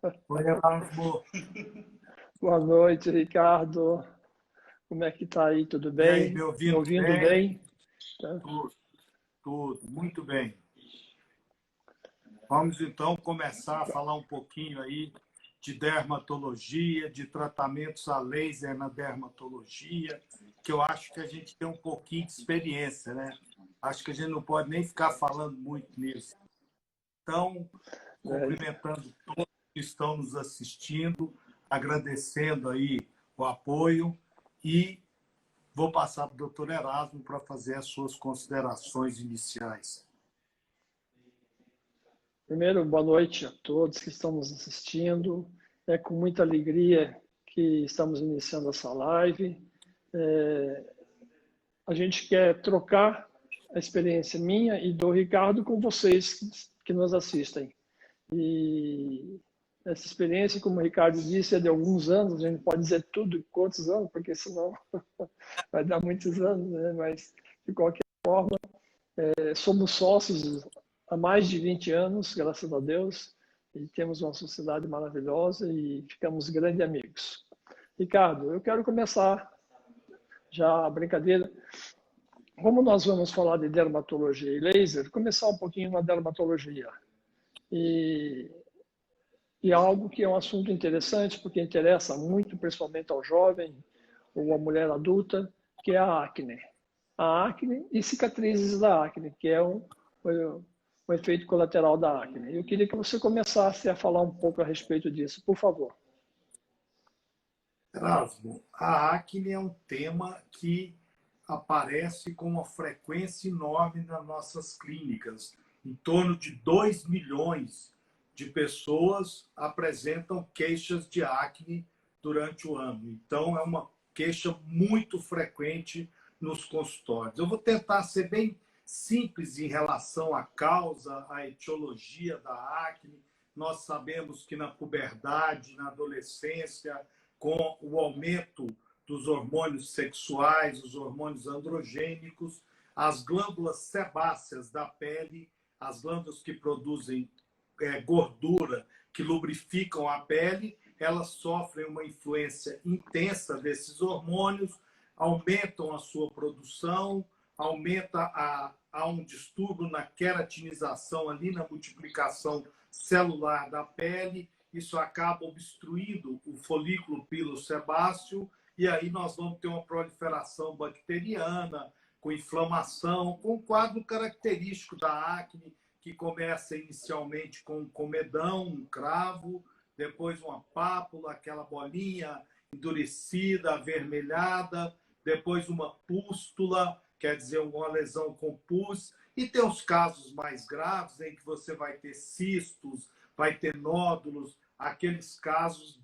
Oi, Erasmo. Boa noite, Ricardo. Como é que tá aí? Tudo E aí, bem? me Me ouvindo ouvindo bem? bem? Tá. Tudo, tudo, muito bem. Vamos então começar a falar um pouquinho aí de dermatologia, de tratamentos a laser na dermatologia, que eu acho que a gente tem um pouquinho de experiência, né? Acho que a gente não pode nem ficar falando muito nisso. Então, É, cumprimentando todos que estão nos assistindo, agradecendo aí o apoio e vou passar para o doutor Erasmo para fazer as suas considerações iniciais. Primeiro, boa noite a todos que estão nos assistindo. É com muita alegria que estamos iniciando essa live. A gente quer trocar a experiência minha e do Ricardo com vocês que nos assistem. E essa experiência, como o Ricardo disse, é de alguns anos. A gente não pode dizer tudo, quantos anos, porque senão vai dar muitos anos, né? Mas, de qualquer forma, somos sócios há mais de 20 anos, graças a Deus, e temos uma sociedade maravilhosa e ficamos grandes amigos. Ricardo, eu quero começar já a brincadeira. Como nós vamos falar de dermatologia e laser, começar um pouquinho na dermatologia. E, e algo que é um assunto interessante, porque interessa muito, principalmente ao jovem ou à mulher adulta, que é a acne. A acne e cicatrizes da acne, que é um efeito colateral da acne. Eu queria que você começasse a falar um pouco a respeito disso, por favor. Erasmo, a acne é um tema que aparece com uma frequência enorme nas nossas clínicas. Em torno de 2 milhões de pessoas apresentam queixas de acne durante o ano. Então, é uma queixa muito frequente nos consultórios. Eu vou tentar ser bem simples em relação à causa, à etiologia da acne. Nós sabemos que na puberdade, na adolescência, com o aumento dos hormônios sexuais, os hormônios androgênicos, as glândulas sebáceas da pele, as glândulas que produzem gordura, que lubrificam a pele, elas sofrem uma influência intensa desses hormônios, aumentam a sua produção, há um distúrbio na queratinização ali, na multiplicação celular da pele, isso acaba obstruindo o folículo pilosebáceo, e aí nós vamos ter uma proliferação bacteriana, com inflamação, com um quadro característico da acne, que começa inicialmente com um comedão, um cravo, depois uma pápula, aquela bolinha endurecida, avermelhada, depois uma pústula, quer dizer, uma lesão com pus, e tem os casos mais graves em que você vai ter cistos, vai ter nódulos, aqueles casos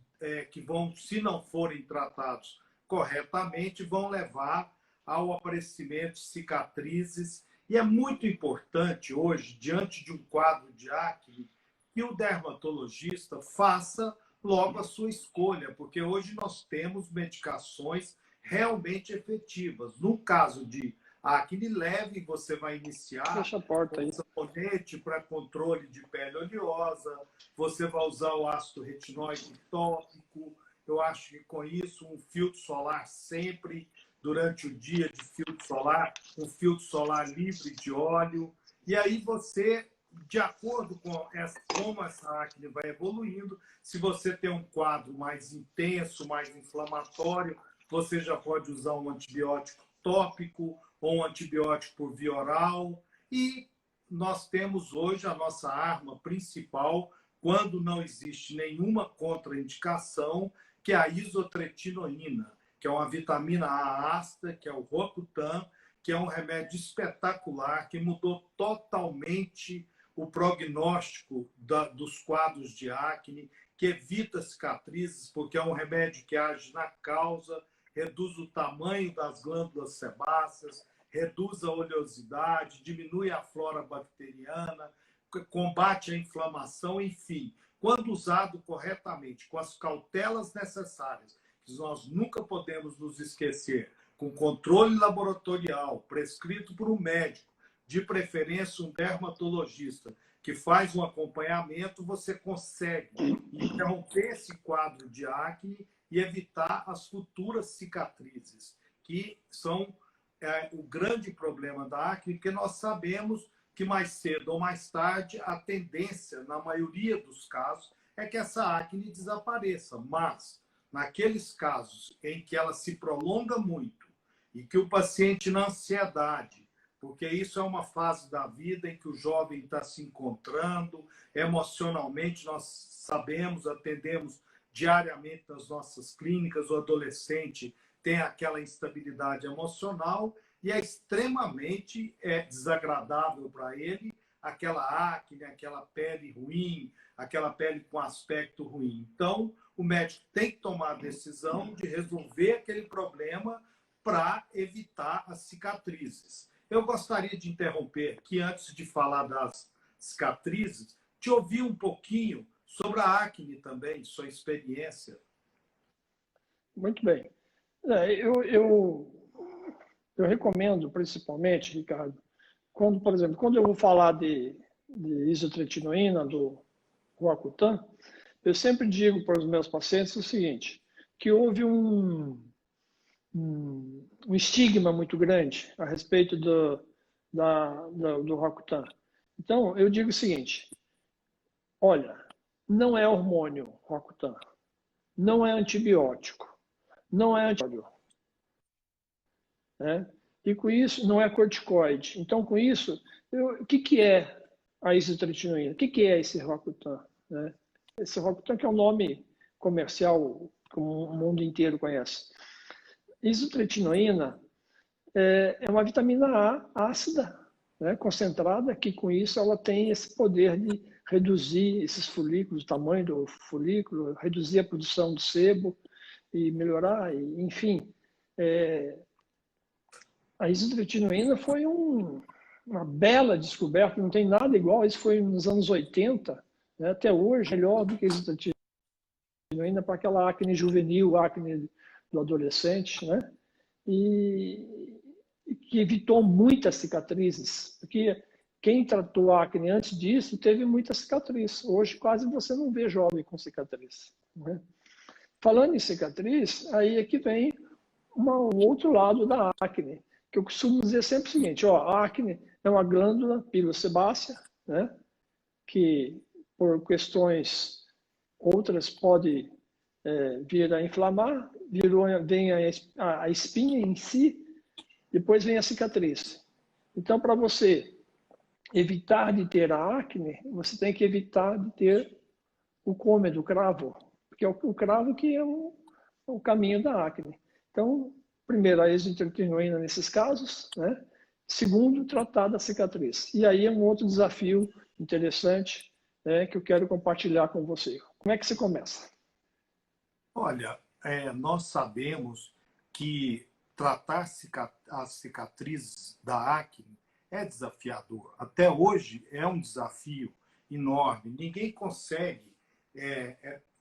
que vão, se não forem tratados corretamente, vão levar ao aparecimento de cicatrizes. E é muito importante hoje, diante de um quadro de acne, que o dermatologista faça logo a sua escolha, porque hoje nós temos medicações realmente efetivas. No caso de acne leve, você vai iniciar Fecha a porta com aí. sabonete para controle de pele oleosa, você vai usar o ácido retinóico tópico. Eu acho que com isso, um filtro solar sempre, durante o dia de filtro solar, um filtro solar livre de óleo. E aí você, de acordo com como essa acne vai evoluindo, se você tem um quadro mais intenso, mais inflamatório, você já pode usar um antibiótico tópico ou um antibiótico por via oral. E nós temos hoje a nossa arma principal, quando não existe nenhuma contraindicação, que é a isotretinoína, que é uma vitamina A ácida, que é o Rocutan, que é um remédio espetacular, que mudou totalmente o prognóstico dos quadros de acne, que evita cicatrizes, porque é um remédio que age na causa, reduz o tamanho das glândulas sebáceas, reduz a oleosidade, diminui a flora bacteriana, combate a inflamação, enfim. Quando usado corretamente, com as cautelas necessárias, que nós nunca podemos nos esquecer, com controle laboratorial, prescrito por um médico, de preferência um dermatologista, que faz um acompanhamento, você consegue interromper esse quadro de acne e evitar as futuras cicatrizes, que são o grande problema da acne, porque nós sabemos que mais cedo ou mais tarde a tendência, na maioria dos casos, é que essa acne desapareça. Mas, naqueles casos em que ela se prolonga muito e que o paciente, na ansiedade, porque isso é uma fase da vida em que o jovem está se encontrando, emocionalmente nós sabemos, atendemos diariamente nas nossas clínicas, o adolescente tem aquela instabilidade emocional e é extremamente desagradável para ele aquela acne, aquela pele ruim, aquela pele com aspecto ruim. Então, o médico tem que tomar a decisão de resolver aquele problema para evitar as cicatrizes. Eu gostaria de interromper aqui, antes de falar das cicatrizes, te ouvir um pouquinho sobre a acne também, sua experiência. Muito bem. Eu recomendo, principalmente, Ricardo, quando, por exemplo, quando eu vou falar de isotretinoína, do Roacutan, eu sempre digo para os meus pacientes o seguinte, que houve um estigma muito grande a respeito do Roacutan. Então, eu digo o seguinte, olha, não é hormônio Roacutan, não é antibiótico, não é antibiótico, né? E com isso, não é corticoide. Então, com isso, o que é a isotretinoína? O que é esse Roacutan? Né? Esse Roacutan que é um nome comercial que o mundo inteiro conhece. Isotretinoína é uma vitamina A ácida, né, concentrada, que com isso ela tem esse poder de reduzir esses folículos, o tamanho do folículo, reduzir a produção do sebo e melhorar, enfim. A isotretinoína foi uma bela descoberta, não tem nada igual, isso foi nos anos 80, né, até hoje, melhor do que a isotretinoína para aquela acne juvenil, acne do adolescente, né? E que evitou muitas cicatrizes, porque quem tratou acne antes disso teve muita cicatriz. Hoje quase você não vê jovem com cicatriz, né? Falando em cicatriz, aí é que vem um outro lado da acne, que eu costumo dizer sempre o seguinte, ó, a acne é uma glândula pilosebácea, né, que por questões outras pode vir a inflamar, vem a espinha em si, depois vem a cicatriz. Então, para você evitar de ter a acne, você tem que evitar de ter o cômedo, o cravo, porque é o cravo que é o caminho da acne. Então, primeiro, a isotretinoína nesses casos, né? Segundo, tratar da cicatriz. E aí é um outro desafio interessante, né, que eu quero compartilhar com você. Como é que você começa? Olha, nós sabemos que tratar as cicatrizes da acne é desafiador. Até hoje é um desafio enorme. Ninguém consegue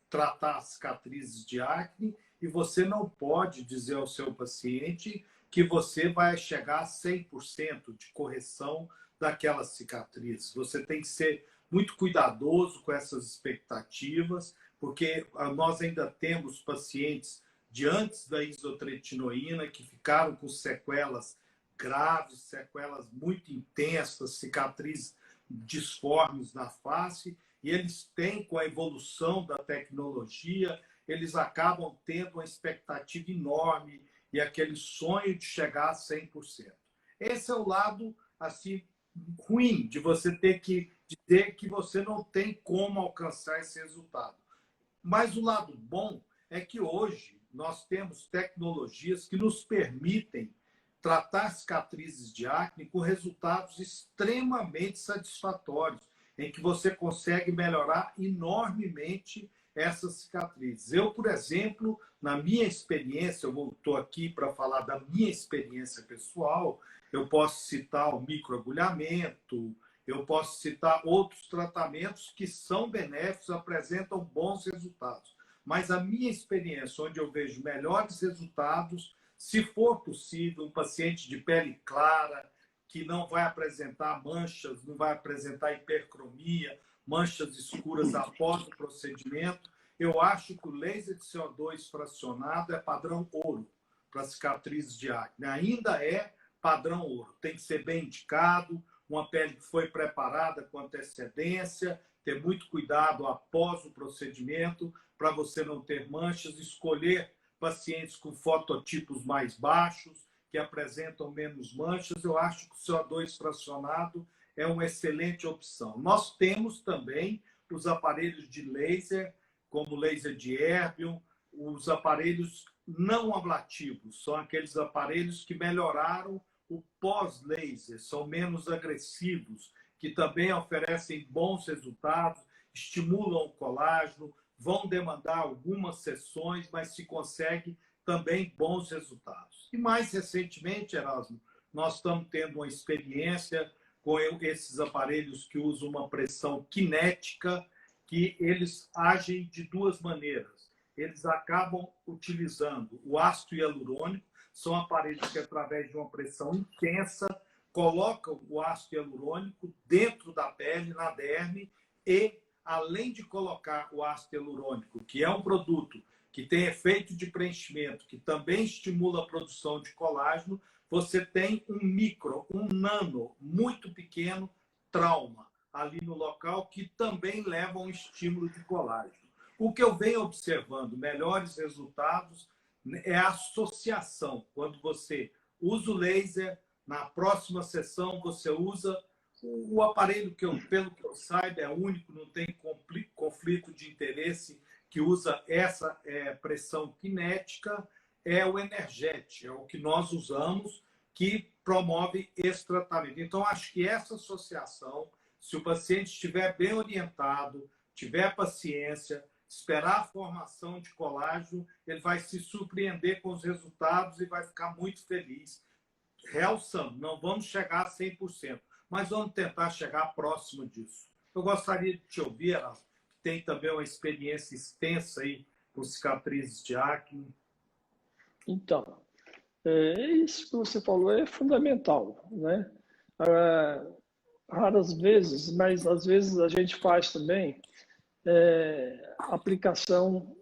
tratar as cicatrizes de acne e você não pode dizer ao seu paciente que você vai chegar a 100% de correção daquela cicatriz. Você tem que ser muito cuidadoso com essas expectativas, porque nós ainda temos pacientes de antes da isotretinoína que ficaram com sequelas graves, sequelas muito intensas, cicatrizes disformes na face, e eles têm, com a evolução da tecnologia, eles acabam tendo uma expectativa enorme e aquele sonho de chegar a 100%. Esse é o lado assim ruim de você ter que dizer que você não tem como alcançar esse resultado. Mas o lado bom é que hoje nós temos tecnologias que nos permitem tratar cicatrizes de acne com resultados extremamente satisfatórios, em que você consegue melhorar enormemente essas cicatrizes. Eu, por exemplo, na minha experiência, eu estou aqui para falar da minha experiência pessoal, eu posso citar o microagulhamento, eu posso citar outros tratamentos que são benéficos, apresentam bons resultados. Mas a minha experiência, onde eu vejo melhores resultados, se for possível, um paciente de pele clara, que não vai apresentar manchas, não vai apresentar hipercromia, manchas escuras após o procedimento. Eu acho que o laser de CO2 fracionado é padrão ouro para cicatrizes de acne. Ainda é padrão ouro. Tem que ser bem indicado, uma pele que foi preparada com antecedência, ter muito cuidado após o procedimento para você não ter manchas, escolher pacientes com fototipos mais baixos, que apresentam menos manchas. Eu acho que o CO2 fracionado é uma excelente opção. Nós temos também os aparelhos de laser, como o laser de erbium, os aparelhos não ablativos, são aqueles aparelhos que melhoraram o pós-laser, são menos agressivos, que também oferecem bons resultados, estimulam o colágeno, vão demandar algumas sessões, mas se consegue também bons resultados. E mais recentemente, Erasmo, nós estamos tendo uma experiência com esses aparelhos que usam uma pressão cinética, que eles agem de duas maneiras. Eles acabam utilizando o ácido hialurônico, são aparelhos que, através de uma pressão intensa, colocam o ácido hialurônico dentro da pele, na derme, e, além de colocar o ácido hialurônico, que é um produto que tem efeito de preenchimento, que também estimula a produção de colágeno, você tem um micro, um nano, muito pequeno trauma ali no local, que também leva a um estímulo de colágeno. O que eu venho observando, melhores resultados, é a associação. Quando você usa o laser, na próxima sessão você usa o aparelho que, pelo que eu saiba, é único, não tem conflito de interesse, que usa essa pressão cinética, é o Energete, é o que nós usamos, que promove esse tratamento. Então, acho que essa associação, se o paciente estiver bem orientado, tiver paciência, esperar a formação de colágeno, ele vai se surpreender com os resultados e vai ficar muito feliz. Realçando, não vamos chegar a 100%, mas vamos tentar chegar próximo disso. Eu gostaria de te ouvir, Erasmo, que tem também uma experiência extensa aí com cicatrizes de acne. Então, isso que você falou é fundamental, né? Raras vezes, mas às vezes a gente faz também aplicação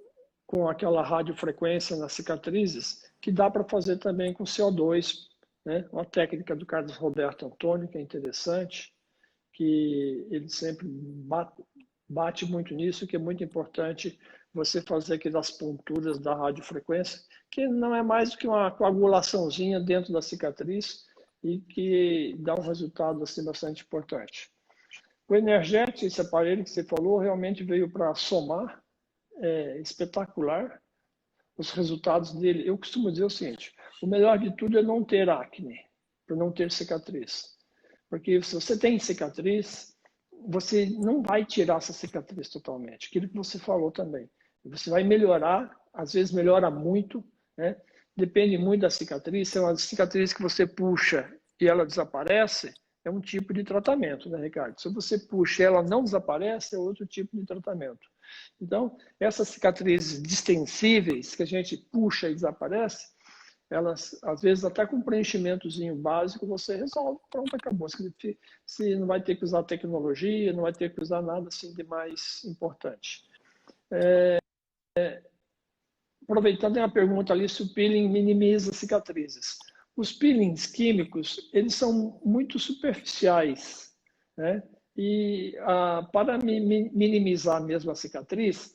com aquela radiofrequência nas cicatrizes, que dá para fazer também com CO2, né? Uma técnica do Carlos Roberto Antônio, que é interessante, que ele sempre bate muito nisso, que é muito importante você fazer aquelas ponturas da radiofrequência, que não é mais do que uma coagulaçãozinha dentro da cicatriz e que dá um resultado assim, bastante importante. O Energete, esse aparelho que você falou, realmente veio para somar, espetacular os resultados dele. Eu costumo dizer o seguinte, o melhor de tudo é não ter acne, para não ter cicatriz. Porque se você tem cicatriz, você não vai tirar essa cicatriz totalmente. Aquilo que você falou também. Você vai melhorar, às vezes melhora muito, né? Depende muito da cicatriz. Se é uma cicatriz que você puxa e ela desaparece, é um tipo de tratamento, né, Ricardo? Se você puxa e ela não desaparece, é outro tipo de tratamento. Então, essas cicatrizes distensíveis que a gente puxa e desaparece, elas, às vezes, até com um preenchimentozinho básico, você resolve, pronto, acabou. Você não vai ter que usar tecnologia, não vai ter que usar nada assim de mais importante. Aproveitando a pergunta ali se o peeling minimiza cicatrizes. Os peelings químicos, eles são muito superficiais, né? E para minimizar mesmo a cicatriz,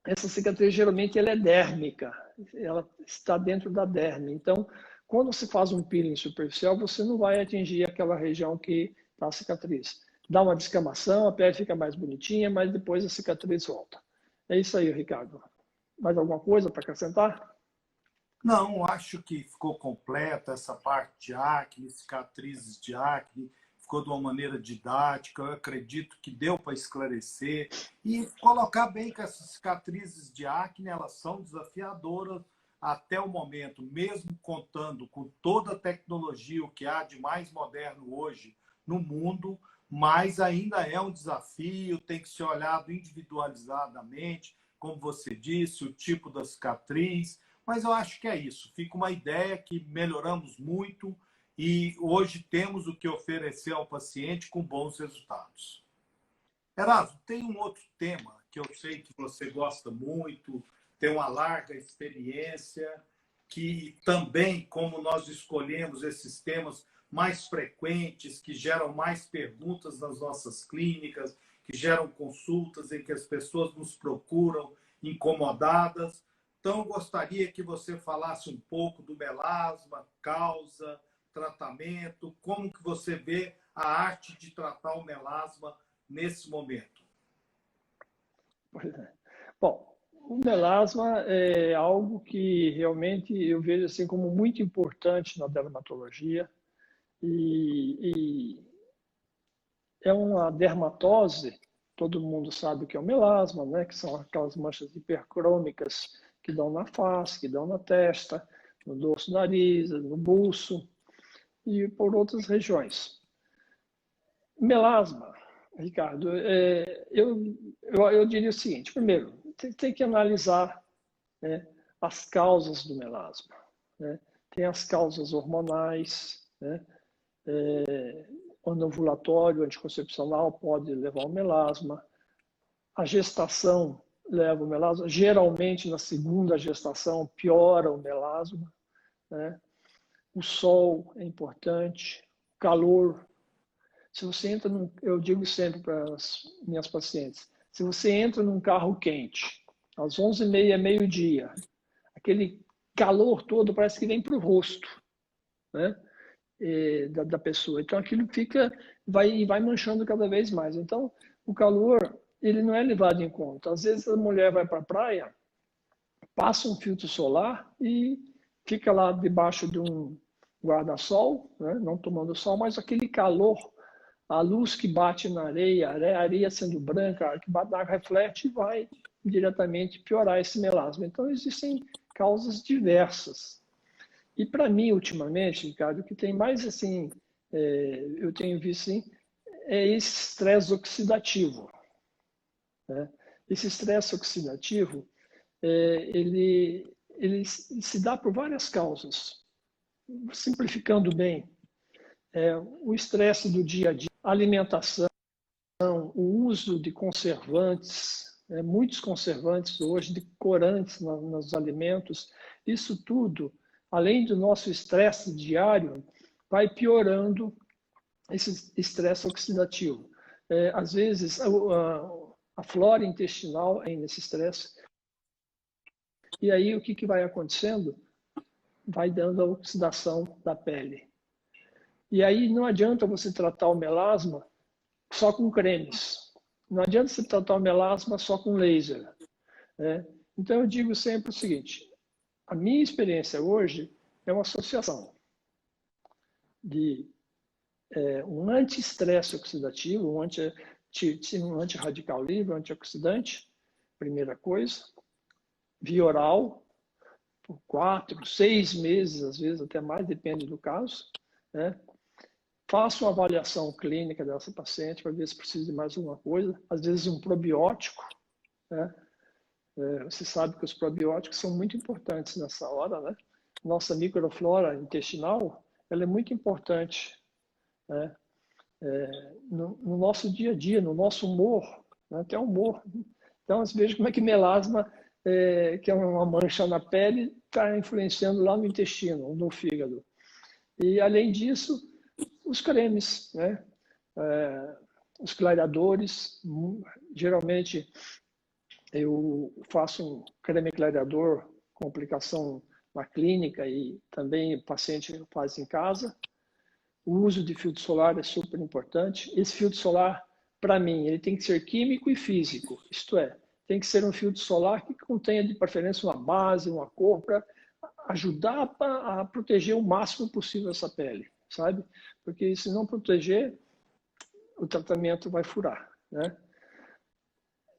essa cicatriz geralmente ela é dérmica, ela está dentro da derme. Então, quando você faz um peeling superficial, você não vai atingir aquela região que está a cicatriz. Dá uma descamação, a pele fica mais bonitinha, mas depois a cicatriz volta. É isso aí, Ricardo. Mais alguma coisa para acrescentar? Não, acho que ficou completa essa parte de acne, cicatrizes de acne, ficou de uma maneira didática, eu acredito que deu para esclarecer e colocar bem que essas cicatrizes de acne, elas são desafiadoras até o momento, mesmo contando com toda a tecnologia, o que há de mais moderno hoje no mundo, mas ainda é um desafio, tem que ser olhado individualizadamente, como você disse, o tipo da cicatriz, mas eu acho que é isso. Fica uma ideia que melhoramos muito e hoje temos o que oferecer ao paciente com bons resultados. Erasmo, tem um outro tema que eu sei que você gosta muito, tem uma larga experiência, que também, como nós escolhemos esses temas mais frequentes, que geram mais perguntas nas nossas clínicas, que geram consultas em que as pessoas nos procuram incomodadas. Então, eu gostaria que você falasse um pouco do melasma, causa, tratamento, como que você vê a arte de tratar o melasma nesse momento. Bom, o melasma é algo que realmente eu vejo assim como muito importante na dermatologia e é uma dermatose, todo mundo sabe o que é o melasma, né? Que são aquelas manchas hipercrômicas que dão na face, que dão na testa, no dorso do nariz, no buço e por outras regiões. Melasma, Ricardo, eu diria o seguinte: primeiro, tem que analisar, né, as causas do melasma, né? Tem as causas hormonais, né? O anovulatório anticoncepcional pode levar ao melasma, a gestação leva ao melasma, geralmente na segunda gestação piora o melasma, né? O sol é importante, o calor. Se você entra eu digo sempre para as minhas pacientes, se você entra num carro quente, às 11h30, meio-dia, aquele calor todo parece que vem para o rosto, né, da pessoa. Então aquilo vai manchando cada vez mais. Então o calor, ele não é levado em conta. Às vezes a mulher vai para a praia, passa um filtro solar e fica lá debaixo de um guarda-sol, né, não tomando sol, mas aquele calor, a luz que bate na areia, a areia sendo branca, a que bate na água reflete e vai diretamente piorar esse melasma. Então, existem causas diversas. E para mim, ultimamente, Ricardo, o que tem mais assim, eu tenho visto assim, é esse estresse oxidativo, né? Esse estresse oxidativo, ele se dá por várias causas. Simplificando bem, o estresse do dia a dia, alimentação, o uso de conservantes, muitos conservantes hoje, de corantes nos alimentos, isso tudo, além do nosso estresse diário, vai piorando esse estresse oxidativo. Às vezes, a flora intestinal é nesse estresse, e aí o que vai acontecendo? Vai dando a oxidação da pele. E aí não adianta você tratar o melasma só com cremes. Não adianta você tratar o melasma só com laser, né? Então eu digo sempre o seguinte: a minha experiência hoje é uma associação de um anti-estresse oxidativo, um anti-radical livre, um antioxidante, primeira coisa, via oral, por 4, 6 meses, às vezes até mais, depende do caso, né? Faço uma avaliação clínica dessa paciente para ver se precisa de mais alguma coisa. Às vezes um probiótico, né? Você sabe que os probióticos são muito importantes nessa hora, né? Nossa microflora intestinal, ela é muito importante, né? No nosso dia a dia, no nosso humor, né? Até humor. Então, você veja como é que melasma, que é uma mancha na pele, está influenciando lá no intestino, no fígado. E, além disso, os cremes, né? Os clareadores, geralmente eu faço um creme clareador com aplicação na clínica e também o paciente faz em casa. O uso de filtro solar é super importante. Esse filtro solar, para mim, ele tem que ser químico e físico, isto é, tem que ser um filtro solar que contenha de preferência uma base, uma cor, para ajudar a proteger o máximo possível essa pele, sabe? Porque se não proteger, o tratamento vai furar, né?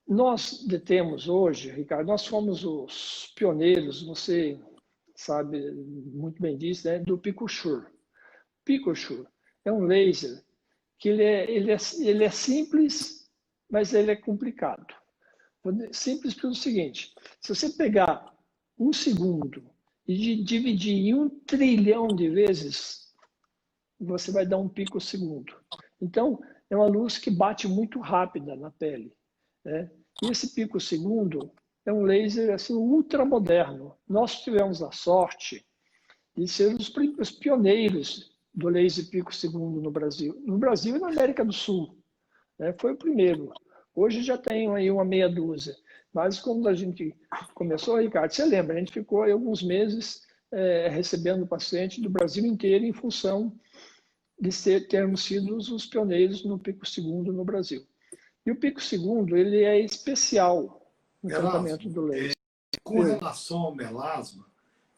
Nós detemos hoje, Ricardo, nós fomos os pioneiros, você sabe muito bem disso, né, do PicoSure. PicoSure é um laser que ele é simples, mas ele é complicado. Simples pelo seguinte: se você pegar 1 segundo e dividir em 1 trilhão de vezes, e você vai dar um picosegundo. Então, é uma luz que bate muito rápida na pele, né? E esse picosegundo é um laser assim, ultramoderno. Nós tivemos a sorte de ser os pioneiros do laser picosegundo no Brasil. No Brasil e na América do Sul, né? Foi o primeiro. Hoje já tem aí uma meia dúzia. Mas quando a gente começou, Ricardo, você lembra, a gente ficou aí alguns meses recebendo paciente do Brasil inteiro em função de termos sido os pioneiros no picosegundo no Brasil. E o picosegundo, ele é especial no tratamento do laser. Com relação ao melasma,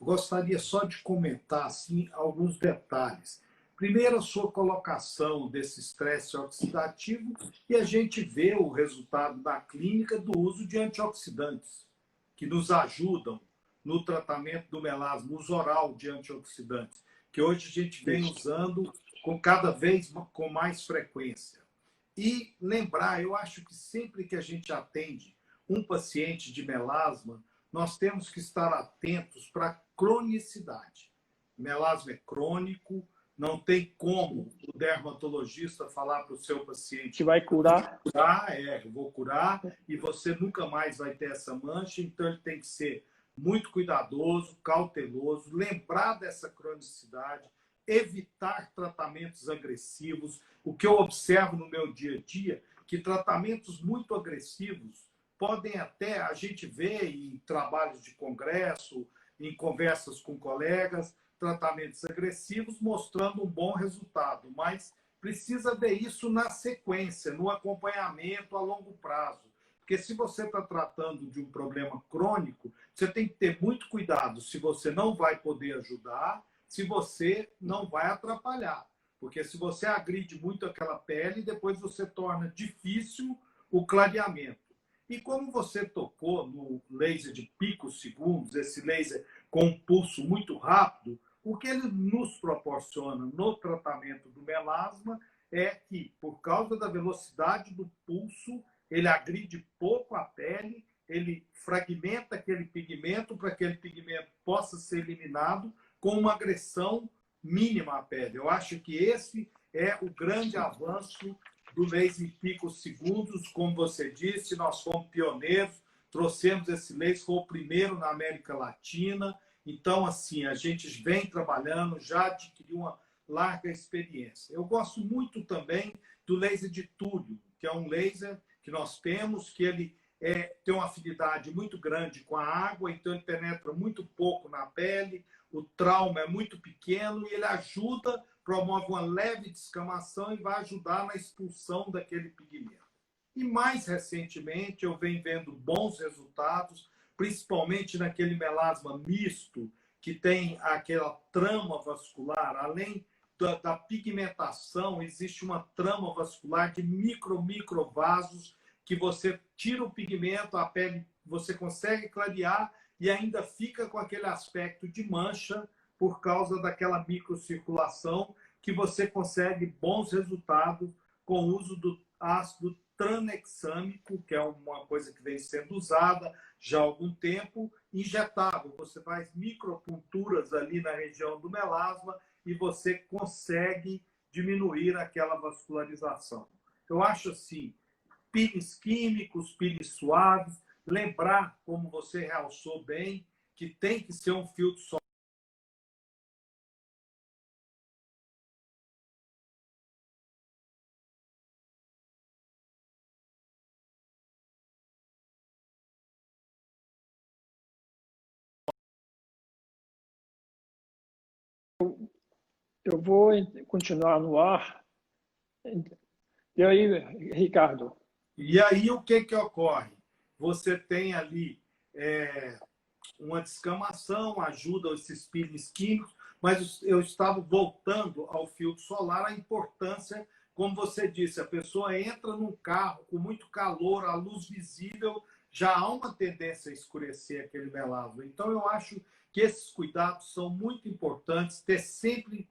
eu gostaria só de comentar assim, alguns detalhes. Primeiro, a sua colocação desse estresse oxidativo e a gente vê o resultado da clínica do uso de antioxidantes, que nos ajudam no tratamento do melasma, uso oral de antioxidantes, que hoje a gente vem usando com cada vez com mais frequência. E lembrar, eu acho que sempre que a gente atende um paciente de melasma, nós temos que estar atentos para a cronicidade. Melasma é crônico, não tem como o dermatologista falar para o seu paciente que vai curar. Eu vou curar e você nunca mais vai ter essa mancha. Então, ele tem que ser muito cuidadoso, cauteloso, lembrar dessa cronicidade, evitar tratamentos agressivos. O que eu observo no meu dia a dia, que tratamentos muito agressivos podem até, a gente vê em trabalhos de congresso, em conversas com colegas, tratamentos agressivos mostrando um bom resultado, mas precisa ver isso na sequência, no acompanhamento a longo prazo. Porque se você está tratando de um problema crônico, você tem que ter muito cuidado se você não vai poder ajudar, se você não vai atrapalhar. Porque se você agride muito aquela pele, depois você torna difícil o clareamento. E como você tocou no laser de picosegundos, esse laser com um pulso muito rápido, o que ele nos proporciona no tratamento do melasma é que, por causa da velocidade do pulso, ele agride pouco a pele, ele fragmenta aquele pigmento para que aquele pigmento possa ser eliminado com uma agressão mínima à pele. Eu acho que esse é o grande avanço do laser em picosegundos. Como você disse, nós fomos pioneiros, trouxemos esse laser, foi o primeiro na América Latina. Então, assim, a gente vem trabalhando, já adquiriu uma larga experiência. Eu gosto muito também do laser de Túlio, que é um laser que nós temos, que ele tem uma afinidade muito grande com a água, então ele penetra muito pouco na pele, o trauma é muito pequeno e ele ajuda, promove uma leve descamação e vai ajudar na expulsão daquele pigmento. E mais recentemente eu venho vendo bons resultados, principalmente naquele melasma misto, que tem aquela trama vascular, além da pigmentação, existe uma trama vascular de microvasos, que você tira o pigmento, a pele você consegue clarear e ainda fica com aquele aspecto de mancha por causa daquela microcirculação, que você consegue bons resultados com o uso do ácido tranexâmico, que é uma coisa que vem sendo usada já há algum tempo, injetável. Você faz micropunturas ali na região do melasma e você consegue diminuir aquela vascularização. Eu acho assim, pires químicos, pires suaves, lembrar, como você realçou bem, que tem que ser um filtro solar. Eu vou continuar no ar. E aí, Ricardo? E aí, o que ocorre? Você tem ali uma descamação, ajuda esses peelings químicos, mas eu estava voltando ao filtro solar, a importância, como você disse, a pessoa entra num carro com muito calor, a luz visível, já há uma tendência a escurecer aquele melasma. Então, eu acho que esses cuidados são muito importantes, ter sempre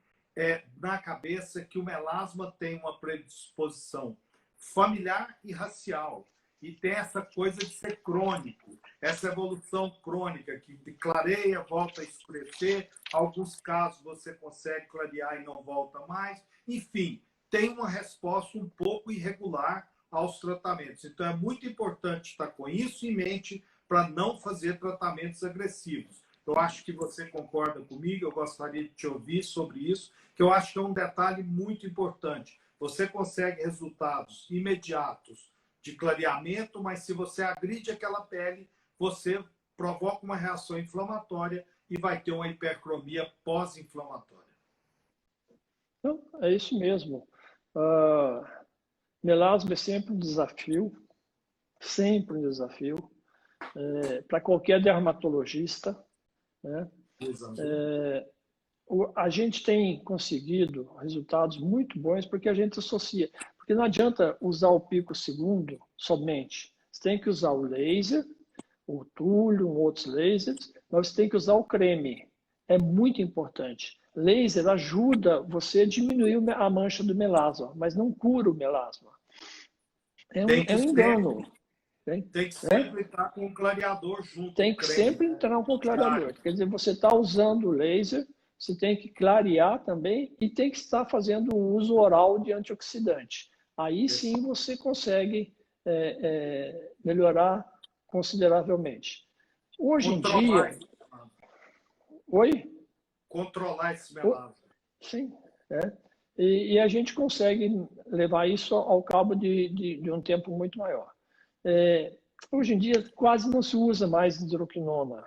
na cabeça que o melasma tem uma predisposição familiar e racial. e tem essa coisa de ser crônico, essa evolução crônica que clareia, volta a escurecer, alguns casos você consegue clarear e não volta mais, enfim, tem uma resposta um pouco irregular aos tratamentos. Então é muito importante estar com isso em mente para não fazer tratamentos agressivos. Eu acho que você concorda comigo, eu gostaria de te ouvir sobre isso, que eu acho que é um detalhe muito importante. Você consegue resultados imediatos de clareamento, mas se você agride aquela pele, você provoca uma reação inflamatória e vai ter uma hipercromia pós-inflamatória. Então, é isso mesmo. Melasma é sempre um desafio, para qualquer dermatologista, né? A gente tem conseguido resultados muito bons porque a gente associa. Porque não adianta usar o pico segundo somente. Você tem que usar o laser, o túlio, outros lasers, mas você tem que usar o creme. É muito importante. Laser ajuda você a diminuir a mancha do melasma, mas não cura o melasma. É um engano. Tem que sempre estar com o clareador junto. Tem que sempre entrar com o clareador. Quer dizer, você está usando o laser, você tem que clarear também e tem que estar fazendo um uso oral de antioxidante. Aí sim você consegue melhorar consideravelmente. Hoje em dia... Oi? Controlar esse melasma. Sim. E a gente consegue levar isso ao cabo de um tempo muito maior. Hoje em dia quase não se usa mais hidroquinona.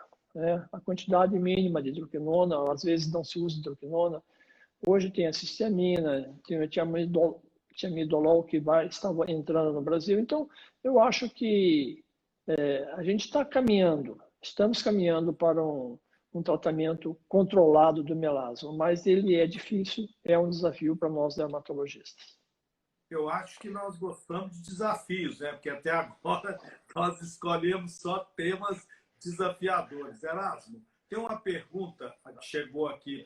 A quantidade mínima de hidroquinona, às vezes não se usa hidroquinona. Hoje tem a cistiamina, tem o tiamidolol que estava entrando no Brasil. Então, eu acho que a gente está caminhando, estamos caminhando para um tratamento controlado do melasma, mas ele é difícil, é um desafio para nós dermatologistas. Eu acho que nós gostamos de desafios, né? Porque até agora nós escolhemos só temas desafiadores. Erasmo, tem uma pergunta que chegou aqui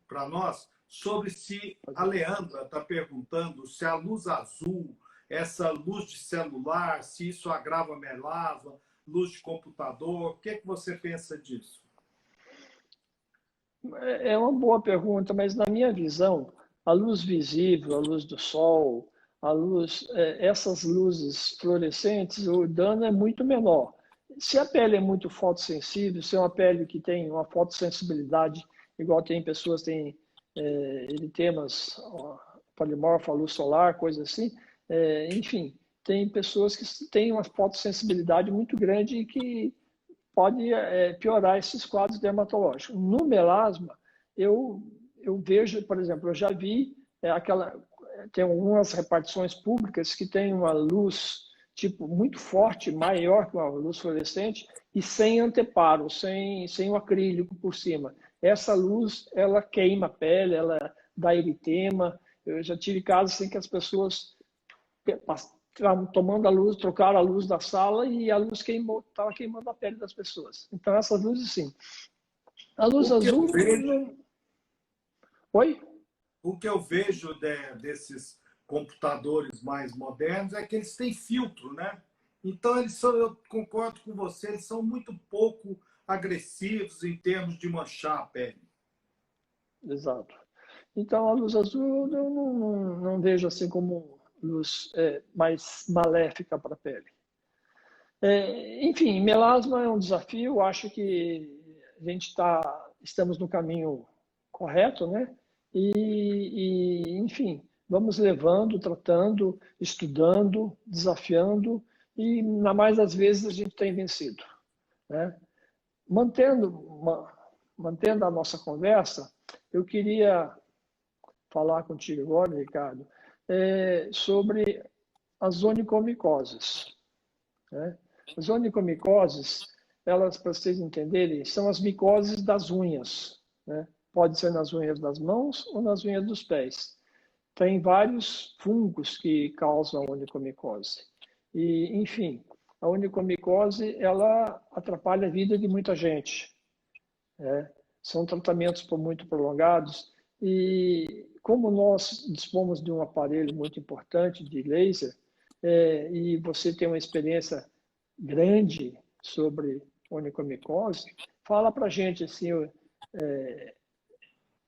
para nós sobre se a Leandra está perguntando se a luz azul, essa luz de celular, se isso agrava melasma, luz de computador, o que você pensa disso? É uma boa pergunta, mas na minha visão, a luz visível, a luz do sol, essas luzes fluorescentes, o dano é muito menor. Se a pele é muito fotossensível, se é uma pele que tem uma fotossensibilidade, igual tem pessoas que têm eritemas polimorfa, luz solar, coisa assim, enfim, tem pessoas que têm uma fotossensibilidade muito grande e que pode piorar esses quadros dermatológicos. No melasma, eu vejo, por exemplo, eu já vi tem algumas repartições públicas que tem uma luz tipo muito forte, maior que uma luz fluorescente e sem anteparo, sem o acrílico por cima. Essa luz, ela queima a pele, ela dá eritema. Eu já tive casos assim que as pessoas tomando a luz, trocaram a luz da sala e a luz estava queimando a pele das pessoas. Então, essas luzes, sim. A luz azul... Oi? O que eu vejo desses computadores mais modernos é que eles têm filtro, né? Então, eu concordo com você, eles são muito pouco agressivos em termos de manchar a pele. Exato. Então, a luz azul eu não vejo assim como luz mais maléfica para a pele. Enfim, melasma é um desafio, acho que a gente estamos no caminho correto, né? Enfim, vamos levando, tratando, estudando, desafiando e, na mais das vezes, a gente tem vencido, né? Mantendo a nossa conversa, eu queria falar contigo agora, Ricardo, sobre as onicomicoses, né? As onicomicoses, elas, para vocês entenderem, são as micoses das unhas, né? Pode ser nas unhas das mãos ou nas unhas dos pés. Tem vários fungos que causam a onicomicose. E, enfim, a onicomicose, ela atrapalha a vida de muita gente, né? São tratamentos muito prolongados e como nós dispomos de um aparelho muito importante de laser, e você tem uma experiência grande sobre onicomicose, fala para a gente assim,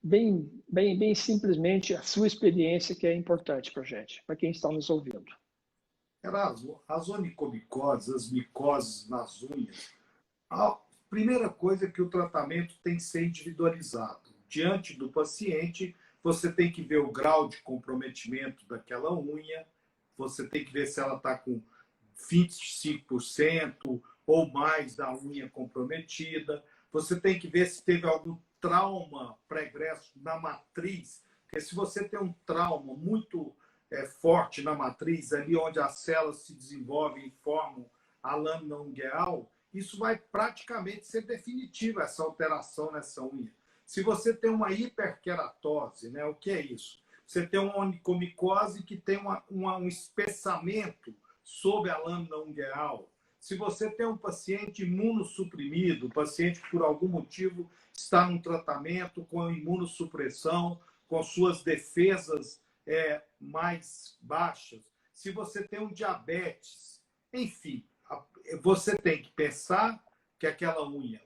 bem simplesmente a sua experiência, que é importante para a gente, para quem está nos ouvindo. As onicomicoses, as micoses nas unhas, a primeira coisa é que o tratamento tem que ser individualizado. Diante do paciente, você tem que ver o grau de comprometimento daquela unha, você tem que ver se ela está com 25% ou mais da unha comprometida, você tem que ver se teve algum trauma pregresso na matriz, porque se você tem um trauma muito forte na matriz, ali onde as células se desenvolvem e formam a lâmina ungueal, isso vai praticamente ser definitivo, essa alteração nessa unha. Se você tem uma hiperqueratose, né, o que é isso? Você tem uma onicomicose que tem um espessamento sobre a lâmina ungueal. Se você tem um paciente imunossuprimido, paciente que por algum motivo está num tratamento com imunossupressão, com suas defesas mais baixas, se você tem um diabetes, enfim, você tem que pensar que aquela unha,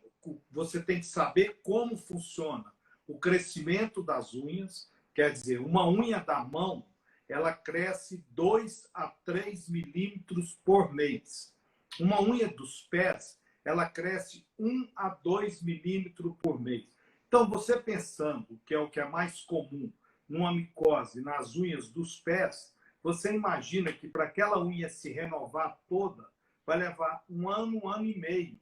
você tem que saber como funciona o crescimento das unhas, quer dizer, uma unha da mão, ela cresce 2 a 3 milímetros por mês. Uma unha dos pés, ela cresce 1 a 2 milímetros por mês. Então, você pensando que é o que é mais comum numa micose nas unhas dos pés, você imagina que para aquela unha se renovar toda, vai levar um ano e meio,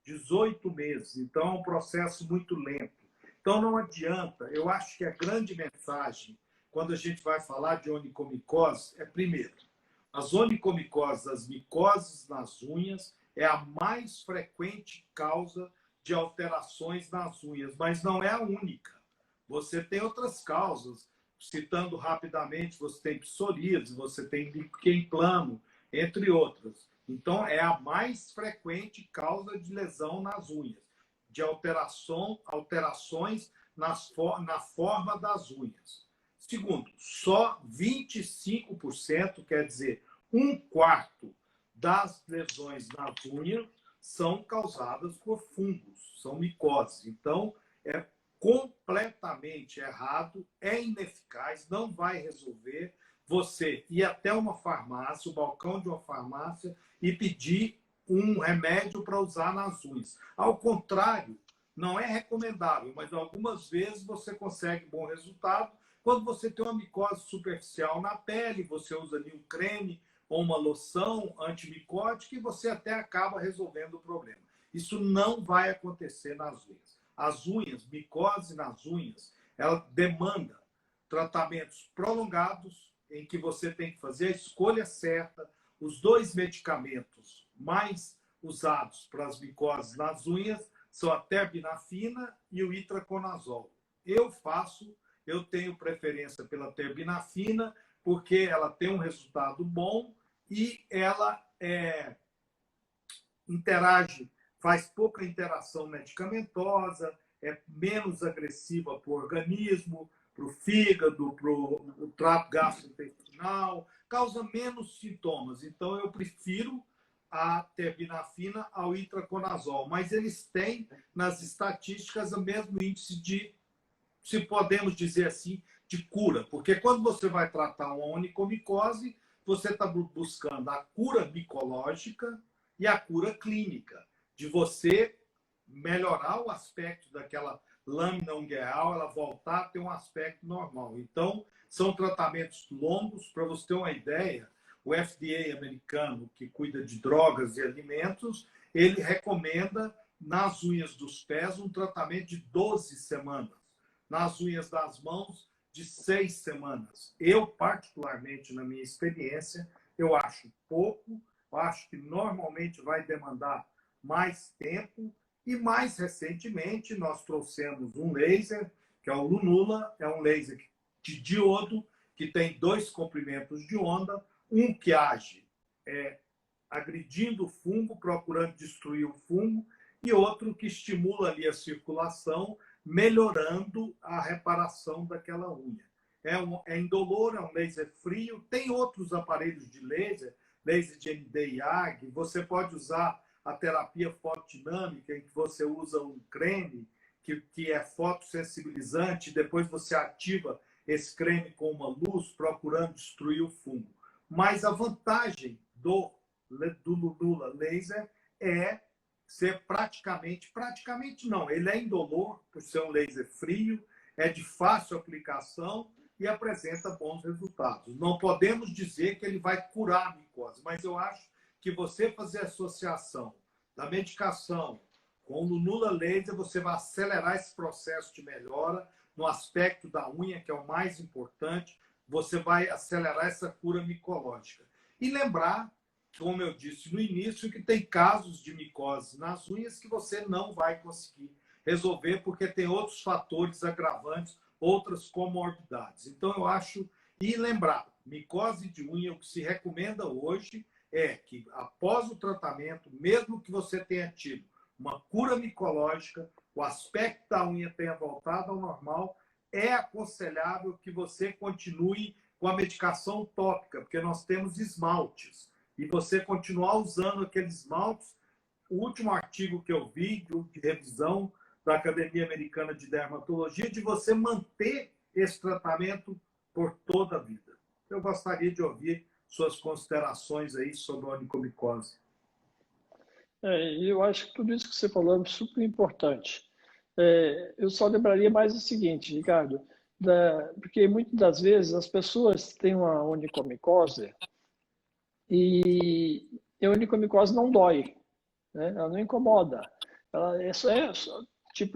18 meses. Então, é um processo muito lento. Então, não adianta. Eu acho que a grande mensagem, quando a gente vai falar de onicomicose, é, primeiro, as onicomicoses, as micoses nas unhas, é a mais frequente causa de alterações nas unhas, mas não é a única. Você tem outras causas. Citando rapidamente, você tem psoríase, você tem líquen plano, entre outras. Então, é a mais frequente causa de lesão nas unhas, de alterações na forma das unhas. Segundo, só 25%, quer dizer, 1/4 das lesões nas unhas são causadas por fungos, são micoses. Então, é completamente errado, é ineficaz, não vai resolver você ir até uma farmácia, o balcão de uma farmácia, e pedir um remédio para usar nas unhas. Ao contrário, não é recomendável, mas algumas vezes você consegue bom resultado. Quando você tem uma micose superficial na pele, você usa ali um creme ou uma loção antimicótica e você até acaba resolvendo o problema. Isso não vai acontecer nas unhas. As unhas, micose nas unhas, ela demanda tratamentos prolongados, em que você tem que fazer a escolha certa. Os 2 medicamentos mais usados para as micoses nas unhas são a terbinafina e o itraconazol. Eu tenho preferência pela terbinafina, porque ela tem um resultado bom e ela interage, faz pouca interação medicamentosa, é menos agressiva para o organismo, para o fígado, para o trato gastrointestinal, causa menos sintomas. Então, eu prefiro a terbinafina ao itraconazol, mas eles têm, nas estatísticas, o mesmo índice de, se podemos dizer assim, de cura. Porque quando você vai tratar uma onicomicose, você está buscando a cura micológica e a cura clínica, de você melhorar o aspecto daquela lâmina ungueal, ela voltar a ter um aspecto normal. Então, são tratamentos longos. Para você ter uma ideia, o FDA americano, que cuida de drogas e alimentos, ele recomenda nas unhas dos pés um tratamento de 12 semanas, nas unhas das mãos de 6 semanas. Eu, particularmente, na minha experiência, eu acho pouco, eu acho que normalmente vai demandar mais tempo. E mais recentemente nós trouxemos um laser, que é o Lunula, é um laser de diodo, que tem 2 comprimentos de onda, um que age agredindo o fungo, procurando destruir o fungo, e outro que estimula ali a circulação, melhorando a reparação daquela unha. É indolor, é um laser frio. Tem outros aparelhos de laser laser de ND e AG, você pode usar a terapia fotodinâmica, em que você usa um creme que é fotossensibilizante, depois você ativa esse creme com uma luz, procurando destruir o fungo. Mas a vantagem do Lula Laser é ser praticamente não, ele é indolor, por ser um laser frio, é de fácil aplicação e apresenta bons resultados. Não podemos dizer que ele vai curar a micose, mas eu acho que você fazer associação da medicação com o Lula Laser, você vai acelerar esse processo de melhora no aspecto da unha, que é o mais importante, você vai acelerar essa cura micológica. E lembrar, como eu disse no início, que tem casos de micose nas unhas que você não vai conseguir resolver, porque tem outros fatores agravantes, outras comorbidades. Então, eu acho... E lembrar, micose de unha, o que se recomenda hoje é que, após o tratamento, mesmo que você tenha tido uma cura micológica, o aspecto da unha tenha voltado ao normal, é aconselhável que você continue com a medicação tópica, porque nós temos esmaltes. E você continuar usando aqueles esmaltes. O último artigo que eu vi de revisão da Academia Americana de Dermatologia, de você manter esse tratamento por toda a vida. Eu gostaria de ouvir suas considerações aí sobre a onicomicose. Eu acho que tudo isso que você falou é super importante. Eu só lembraria mais o seguinte, Ricardo, porque muitas das vezes as pessoas têm uma onicomicose e a onicomicose não dói, né? Ela não incomoda. Ela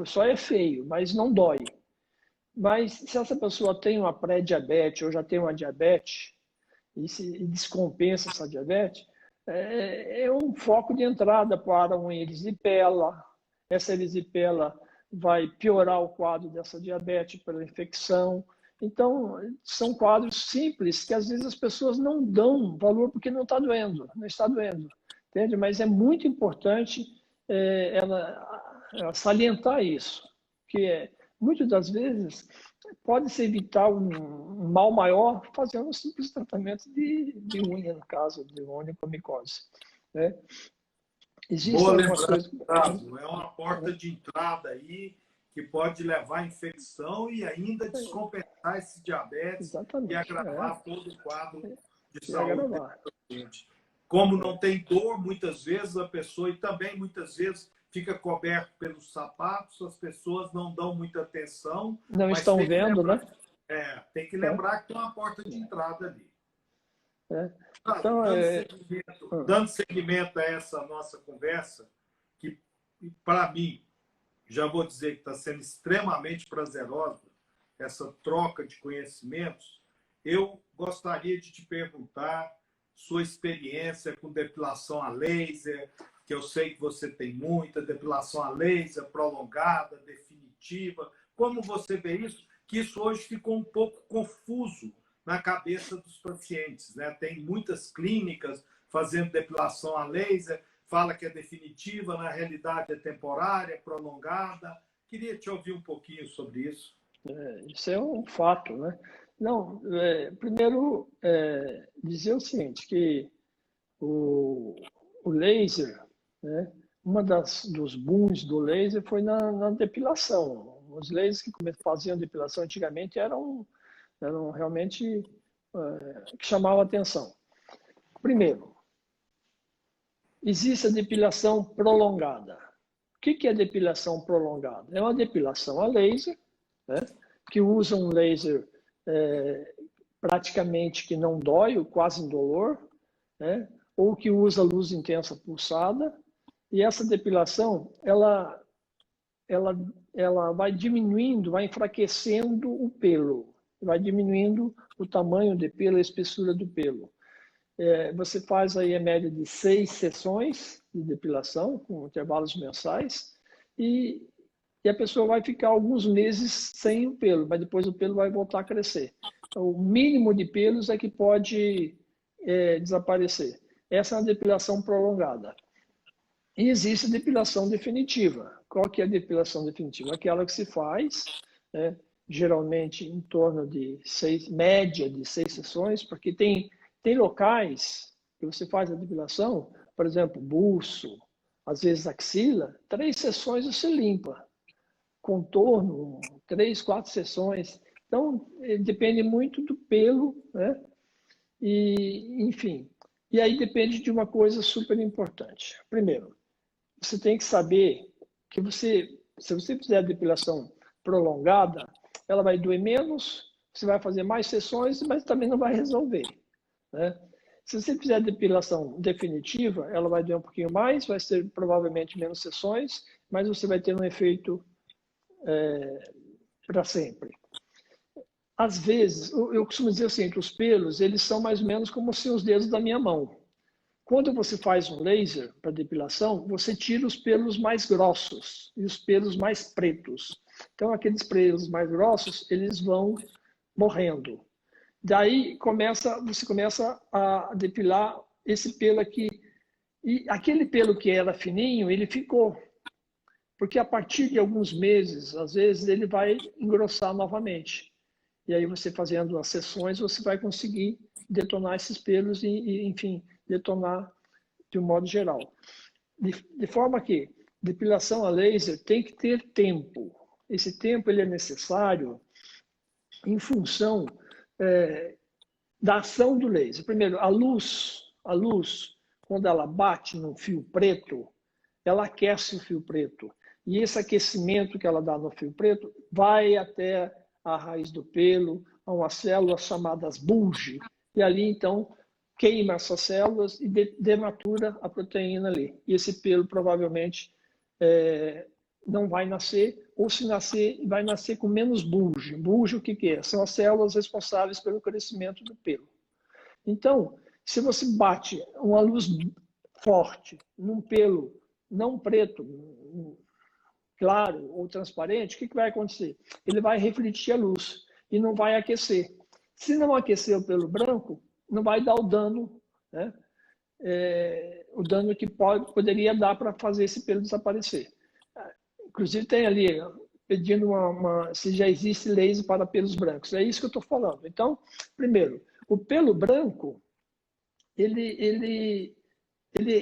só é feio, mas não dói. Mas se essa pessoa tem uma pré-diabetes ou já tem uma diabetes e descompensa essa diabetes, é um foco de entrada para uma erisipela. Essa erisipela vai piorar o quadro dessa diabetes pela infecção. Então, são quadros simples que às vezes as pessoas não dão valor porque não está doendo, não está doendo, entende? Mas é muito importante ela salientar isso, que muitas das vezes pode-se evitar um mal maior fazendo um simples tratamento de unha, no caso, de onicomicose, né? Existem Boa algumas lembrança, coisas... Carlos. É uma porta de entrada aí que pode levar à infecção e ainda descompensar esse diabetes e Exatamente. agravar todo o quadro de E saúde do agravar. paciente. Como não tem dor, muitas vezes a pessoa, e também muitas vezes fica coberto pelos sapatos, as pessoas não dão muita atenção, Não mas estão vendo, né? tem que lembrar que tem uma porta de entrada ali. Então, Dando seguimento a essa nossa conversa, que para mim, já vou dizer que está sendo extremamente prazerosa, essa troca de conhecimentos, eu gostaria de te perguntar sua experiência com depilação a laser, que eu sei que você tem muita, depilação a laser prolongada, definitiva. Como você vê isso? Que isso hoje ficou um pouco confuso na cabeça dos pacientes, né? Tem muitas clínicas fazendo depilação a laser, fala que é definitiva, na realidade é temporária, prolongada. Queria te ouvir um pouquinho sobre isso. Isso é um fato, né? Não, primeiro, dizer o seguinte, que o laser, né? Dos booms do laser foi na depilação. Os lasers que faziam depilação antigamente eram realmente que chamavam a atenção. Primeiro, existe a depilação prolongada. O que é depilação prolongada? É uma depilação a laser, né, que usa um laser praticamente que não dói, ou quase indolor, né, ou que usa luz intensa pulsada. E essa depilação, ela vai diminuindo, vai enfraquecendo o pelo, vai diminuindo o tamanho do pelo, a espessura do pelo. Você faz aí a média de 6 sessões de depilação, com intervalos mensais, e a pessoa vai ficar alguns meses sem o pelo, mas depois o pelo vai voltar a crescer. Então, o mínimo de pelos é que pode desaparecer. Essa é uma depilação prolongada. E existe a depilação definitiva. Qual que é a depilação definitiva? Aquela que se faz, né, geralmente em torno de média de 6 sessões, porque tem locais que você faz a depilação, por exemplo, buço, às vezes axila, 3 sessões você limpa. Contorno, 3, 4 sessões. Então, depende muito do pelo, né? E, enfim. E aí depende de uma coisa super importante. Primeiro, você tem que saber que se você fizer a depilação prolongada, ela vai doer menos, você vai fazer mais sessões, mas também não vai resolver, né? Se você fizer a depilação definitiva, ela vai doer um pouquinho mais, vai ser provavelmente menos sessões, mas você vai ter um efeito para sempre. Às vezes, eu costumo dizer assim, que os pelos, eles são mais ou menos como assim, os dedos da minha mão. Quando você faz um laser para depilação, você tira os pelos mais grossos e os pelos mais pretos. Então, aqueles pelos mais grossos, eles vão morrendo. Daí, você começa a depilar esse pelo aqui. E aquele pelo que era fininho, ele ficou. Porque a partir de alguns meses, às vezes, ele vai engrossar novamente. E aí você fazendo as sessões, você vai conseguir detonar esses pelos e enfim, detonar de um modo geral. De forma que depilação a laser tem que ter tempo. Esse tempo ele é necessário em função da ação do laser. Primeiro, a luz, quando ela bate no fio preto, ela aquece o fio preto. E esse aquecimento que ela dá no fio preto vai até a raiz do pelo, a umas células chamadas bulge, e ali, então, queima essas células e denatura a proteína ali. E esse pelo, provavelmente, não vai nascer, ou se nascer, vai nascer com menos bulge. Bulge, o que é? São as células responsáveis pelo crescimento do pelo. Então, se você bate uma luz forte num pelo não preto, claro ou transparente, o que vai acontecer? Ele vai refletir a luz e não vai aquecer. Se não aquecer o pelo branco, não vai dar o dano, né? O dano que poderia dar para fazer esse pelo desaparecer. Inclusive tem ali, pedindo se já existe laser para pelos brancos. É isso que eu estou falando. Então, primeiro, o pelo branco, ele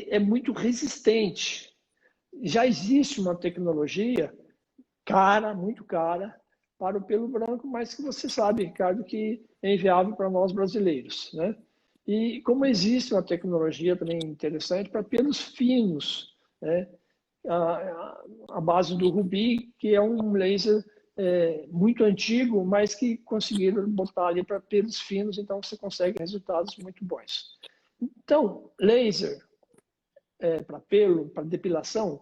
é muito resistente. Já existe uma tecnologia cara, muito cara, para o pelo branco, mas que você sabe, Ricardo, que é inviável para nós brasileiros, né? E como existe uma tecnologia também interessante para pelos finos, né? A base do Rubi, que é um laser muito antigo, mas que conseguiram botar ali para pelos finos, então você consegue resultados muito bons. Então, laser para pelo, para depilação,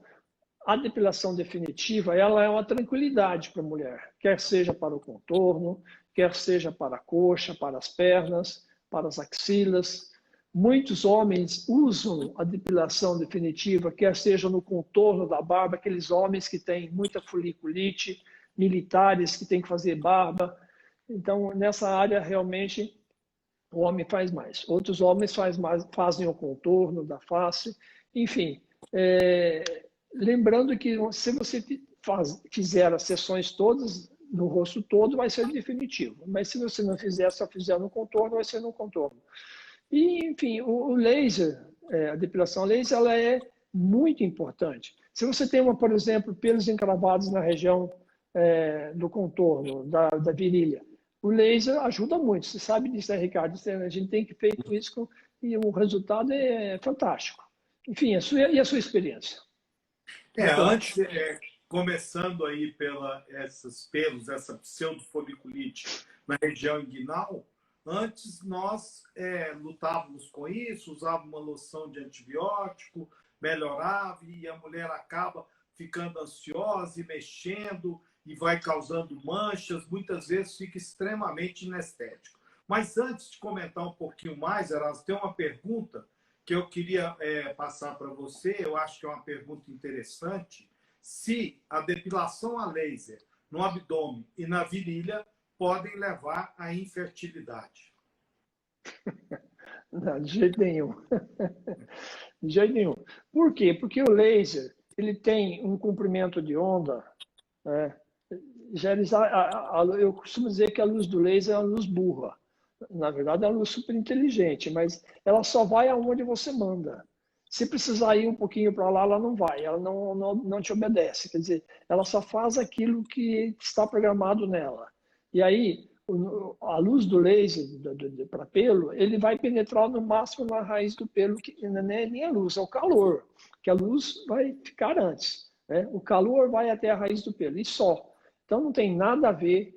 a depilação definitiva, ela é uma tranquilidade para a mulher, quer seja para o contorno, quer seja para a coxa, para as pernas, para as axilas. Muitos homens usam a depilação definitiva, quer seja no contorno da barba, aqueles homens que têm muita foliculite, militares que têm que fazer barba. Então, nessa área, realmente, o homem faz mais. Outros homens fazem o contorno da face. Enfim, lembrando que se você fizer as sessões todas, no rosto todo, vai ser definitivo. Mas se você não fizer, só fizer no contorno, vai ser no contorno. E, enfim, o laser, a depilação laser, ela é muito importante. Se você tem, por exemplo, pelos encravados na região do contorno, da virilha, o laser ajuda muito. Você sabe disso, né, Ricardo? A gente tem que feito isso e o resultado é fantástico. Enfim, e a sua experiência? Antes, começando aí esses pelos, essa pseudofoliculite na região inguinal, antes nós lutávamos com isso, usávamos uma loção de antibiótico, melhorava e a mulher acaba ficando ansiosa e mexendo e vai causando manchas, muitas vezes fica extremamente inestético. Mas antes de comentar um pouquinho mais, Erasmo, tem uma pergunta que eu queria passar para você, eu acho que é uma pergunta interessante, se a depilação a laser no abdômen e na virilha podem levar à infertilidade. Não, de jeito nenhum. De jeito nenhum. Por quê? Porque o laser ele tem um comprimento de onda, né? Eu costumo dizer que a luz do laser é uma luz burra. Na verdade, é uma luz super inteligente, mas ela só vai aonde você manda. Se precisar ir um pouquinho para lá, ela não vai, ela não te obedece. Quer dizer, ela só faz aquilo que está programado nela. E aí, a luz do laser para pelo, ele vai penetrar no máximo na raiz do pelo, que não é nem a luz, é o calor, que a luz vai ficar antes. Né? O calor vai até a raiz do pelo, e só. Então, não tem nada a ver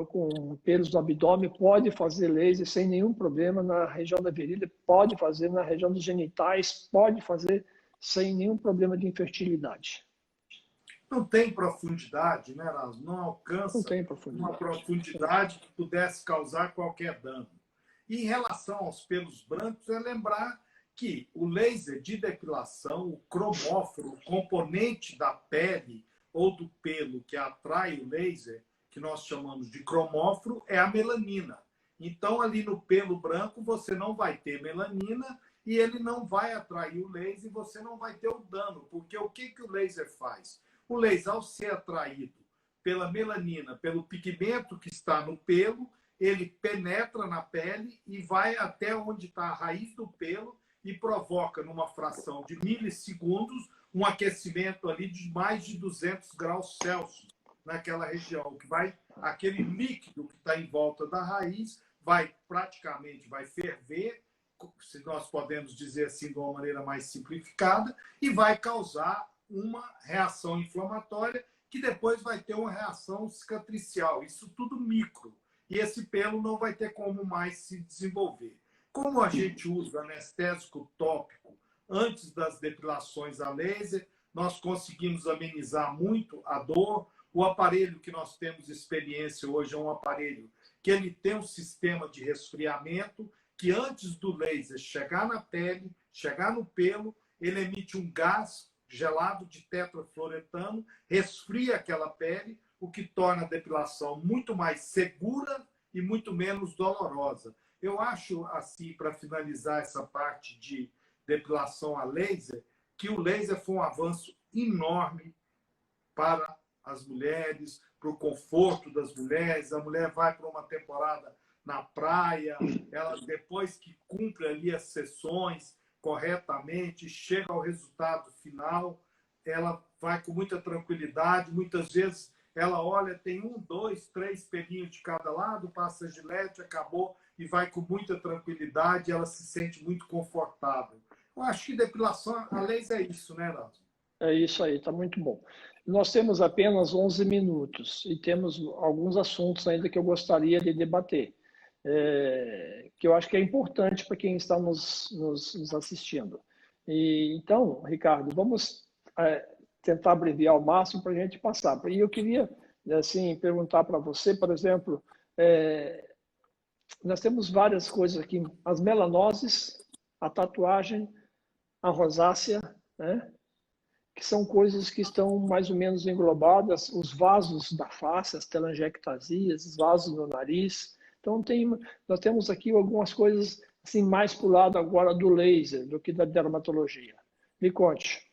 com pelos do abdômen, pode fazer laser sem nenhum problema na região da virilha, pode fazer na região dos genitais, pode fazer sem nenhum problema de infertilidade. Não tem profundidade, né, Erasmo? Não Não alcança tem uma profundidade. profundidade que pudesse causar qualquer dano. E em relação aos pelos brancos, é lembrar que o laser de depilação, o cromóforo, o componente da pele ou do pelo que atrai o laser, que nós chamamos de cromóforo, é a melanina. Então, ali no pelo branco, você não vai ter melanina e ele não vai atrair o laser e você não vai ter o dano. Porque o que o laser faz? O laser, ao ser atraído pela melanina, pelo pigmento que está no pelo, ele penetra na pele e vai até onde está a raiz do pelo e provoca, numa fração de milissegundos, um aquecimento ali de mais de 200 graus Celsius naquela região, que vai, aquele líquido que está em volta da raiz, vai ferver, se nós podemos dizer assim de uma maneira mais simplificada, e vai causar uma reação inflamatória que depois vai ter uma reação cicatricial. Isso tudo micro. E esse pelo não vai ter como mais se desenvolver. Como a gente usa anestésico tópico antes das depilações a laser, nós conseguimos amenizar muito a dor. O aparelho que nós temos experiência hoje é um aparelho que ele tem um sistema de resfriamento que antes do laser chegar na pele, chegar no pelo, ele emite um gás gelado de tetrafluoretano, resfria aquela pele, o que torna a depilação muito mais segura e muito menos dolorosa. Eu acho, assim, para finalizar essa parte de depilação a laser, que o laser foi um avanço enorme para as mulheres, para o conforto das mulheres. A mulher vai para uma temporada na praia, ela, depois que cumpre ali as sessões corretamente, chega ao resultado final, ela vai com muita tranquilidade. Muitas vezes ela olha, tem 1, 2, 3 pelinhos de cada lado, passa gilete, acabou, e vai com muita tranquilidade, ela se sente muito confortável. Eu acho que depilação a laser é isso, né, Erasmo? É isso aí, está muito bom. Nós temos apenas 11 minutos e temos alguns assuntos ainda que eu gostaria de debater, que eu acho que é importante para quem está nos assistindo. Então, Ricardo, vamos tentar abreviar ao máximo para a gente passar. E eu queria assim, perguntar para você, por exemplo, nós temos várias coisas aqui, as melanoses, a tatuagem, a rosácea, né? Que são coisas que estão mais ou menos englobadas, os vasos da face, as telangiectasias, os vasos no nariz. Então, nós temos aqui algumas coisas assim, mais para o lado agora do laser do que da dermatologia. Me conte.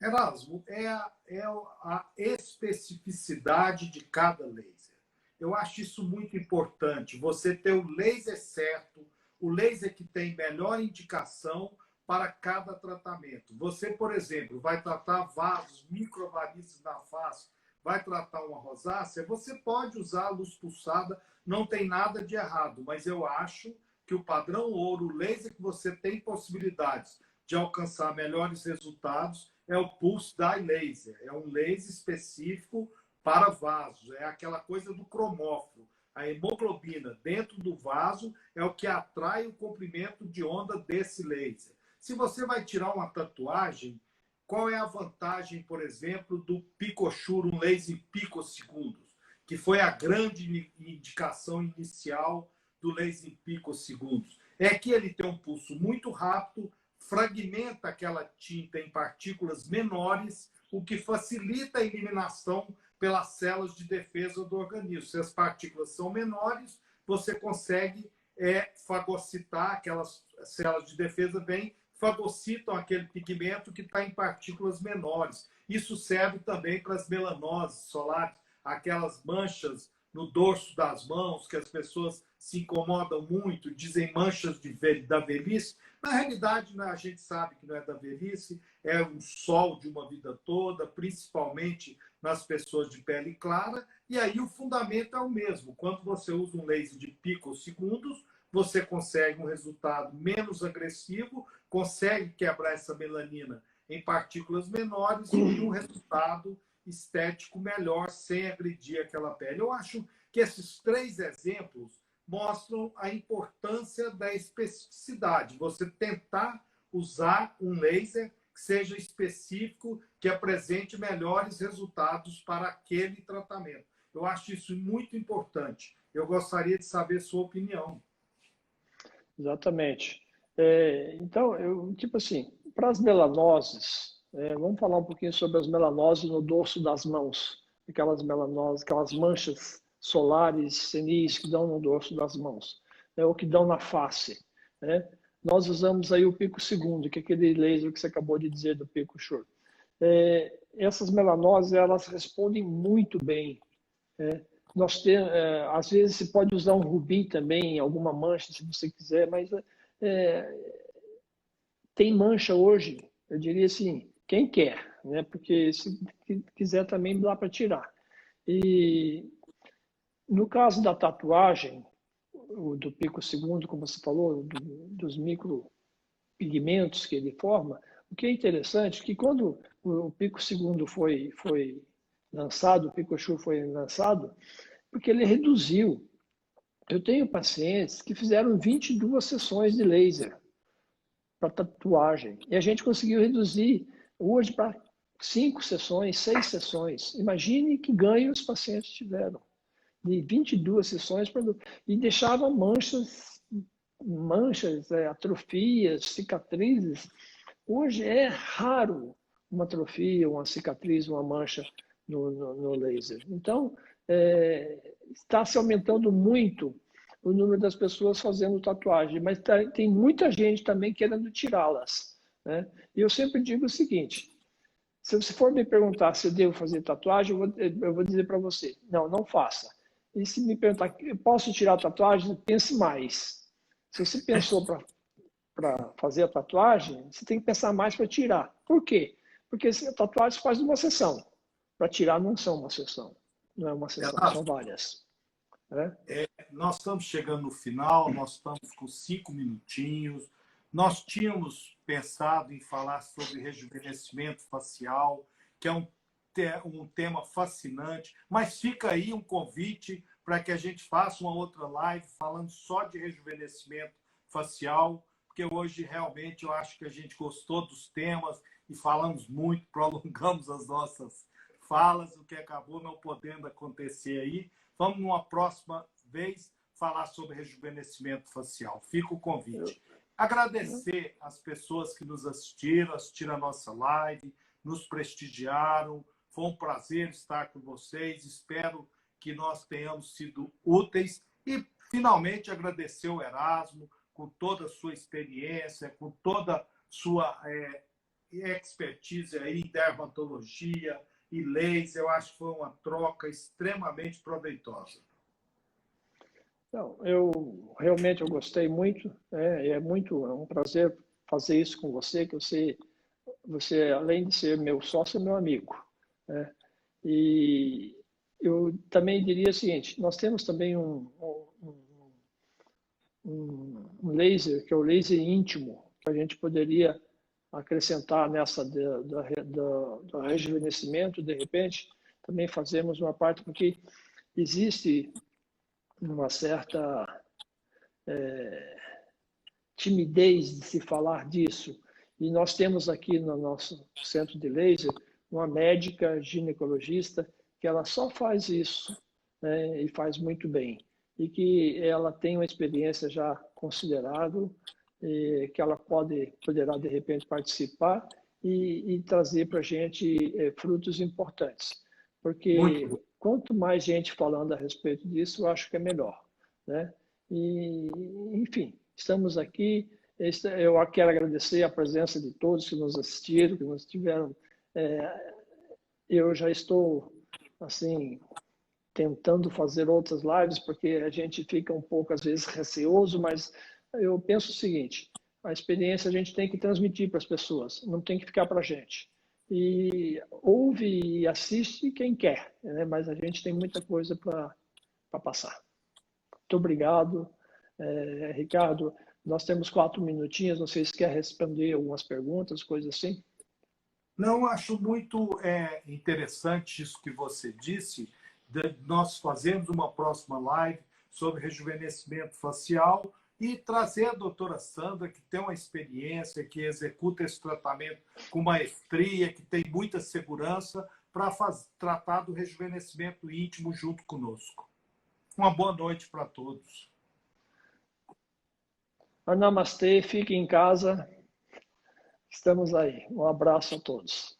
Erasmo, é a especificidade de cada laser. Eu acho isso muito importante. Você ter o laser certo, o laser que tem melhor indicação para cada tratamento. Você, por exemplo, vai tratar vasos, microvarizes na face, vai tratar uma rosácea, você pode usar a luz pulsada, não tem nada de errado, mas eu acho que o padrão ouro, o laser que você tem possibilidades de alcançar melhores resultados, é o Pulse Dye Laser. É um laser específico para vasos. É aquela coisa do cromóforo. A hemoglobina dentro do vaso é o que atrai o comprimento de onda desse laser. Se você vai tirar uma tatuagem, qual é a vantagem, por exemplo, do Picochur, um laser picosegundos, que foi a grande indicação inicial do laser picosegundos? É que ele tem um pulso muito rápido, fragmenta aquela tinta em partículas menores, o que facilita a eliminação pelas células de defesa do organismo. Se as partículas são menores, você consegue fagocitar, aquelas células de defesa vêm, fagocitam aquele pigmento que está em partículas menores. Isso serve também para as melanoses solares, aquelas manchas no dorso das mãos que as pessoas se incomodam muito, dizem manchas da velhice. Na realidade, né, a gente sabe que não é da velhice, é um sol de uma vida toda, principalmente nas pessoas de pele clara, e aí o fundamento é o mesmo. Quando você usa um laser de picosegundos, você consegue um resultado menos agressivo, consegue quebrar essa melanina em partículas menores e um resultado estético melhor, sem agredir aquela pele. Eu acho que esses 3 exemplos mostram a importância da especificidade. Você tentar usar um laser que seja específico, que apresente melhores resultados para aquele tratamento. Eu acho isso muito importante. Eu gostaria de saber sua opinião. Exatamente. Então, tipo assim, para as melanoses, vamos falar um pouquinho sobre as melanoses no dorso das mãos, aquelas melanoses, aquelas manchas solares senis que dão no dorso das mãos, ou que dão na face, né? Nós usamos aí o pico segundo, que é aquele laser que você acabou de dizer do pico short. Essas melanoses, elas respondem muito bem. Nós temos, às vezes você pode usar um rubi também, alguma mancha, se você quiser, mas tem mancha hoje, eu diria assim, quem quer, né? Porque se quiser também dá para tirar. E no caso da tatuagem, do pico segundo, como você falou, dos micropigmentos que ele forma, o que é interessante é que quando o pico segundo foi lançado, o Picochu foi lançado, porque ele reduziu. Eu tenho pacientes que fizeram 22 sessões de laser para tatuagem. E a gente conseguiu reduzir hoje para 5 sessões, 6 sessões. Imagine que ganho os pacientes tiveram. De 22 sessões e deixava manchas, atrofias, cicatrizes. Hoje é raro uma atrofia, uma cicatriz, uma mancha no laser. Então, está se aumentando muito o número das pessoas fazendo tatuagem, mas tem muita gente também querendo tirá-las, né? E eu sempre digo o seguinte: se você for me perguntar se eu devo fazer tatuagem, eu vou dizer para você, não faça. E se me perguntar, posso tirar a tatuagem? Pense mais. Se você pensou para fazer a tatuagem, você tem que pensar mais para tirar. Por quê? Porque a tatuagem se faz uma sessão. Para tirar não são uma sessão. Não é uma sessão, são várias. Né? Nós estamos chegando no final, nós estamos com 5 minutinhos. Nós tínhamos pensado em falar sobre rejuvenescimento facial, que é um tema fascinante, mas fica aí um convite para que a gente faça uma outra live falando só de rejuvenescimento facial, porque hoje realmente eu acho que a gente gostou dos temas e falamos muito, prolongamos as nossas falas, o que acabou não podendo acontecer aí. Vamos, numa próxima vez, falar sobre rejuvenescimento facial. Fica o convite. Agradecer as pessoas que nos assistiram a nossa live, nos prestigiaram. Foi um prazer estar com vocês. Espero que nós tenhamos sido úteis. E, finalmente, agradecer o Erasmo, com toda a sua experiência, com toda a sua expertise aí em dermatologia e laser. Eu acho que foi uma troca extremamente proveitosa. Não, eu gostei muito, é um prazer fazer isso com você, que você além de ser meu sócio, é meu amigo, né? E eu também diria o seguinte: nós temos também um laser, que é o laser íntimo, que a gente poderia acrescentar nessa do rejuvenescimento, de repente, também fazemos uma parte, porque existe uma certa timidez de se falar disso. E nós temos aqui no nosso centro de laser uma médica ginecologista que ela só faz isso, né, e faz muito bem. E que ela tem uma experiência já considerável, que ela poderá, de repente, participar e trazer para a gente frutos importantes. Porque quanto mais gente falando a respeito disso, eu acho que é melhor, né? E, enfim, estamos aqui. Eu quero agradecer a presença de todos que nos assistiram, que nos tiveram. Eu já estou, assim, tentando fazer outras lives, porque a gente fica um pouco, às vezes, receoso, mas eu penso o seguinte, a experiência a gente tem que transmitir para as pessoas, não tem que ficar para a gente. E ouve e assiste quem quer, né? Mas a gente tem muita coisa para passar. Muito obrigado, Ricardo. Nós temos 4 minutinhos, não sei se quer responder algumas perguntas, coisas assim. Não, acho muito interessante isso que você disse, de nós fazermos uma próxima live sobre rejuvenescimento facial e trazer a doutora Sandra, que tem uma experiência, que executa esse tratamento com maestria, que tem muita segurança, para tratar do rejuvenescimento íntimo junto conosco. Uma boa noite para todos. Namastê, fique em casa. Estamos aí. Um abraço a todos.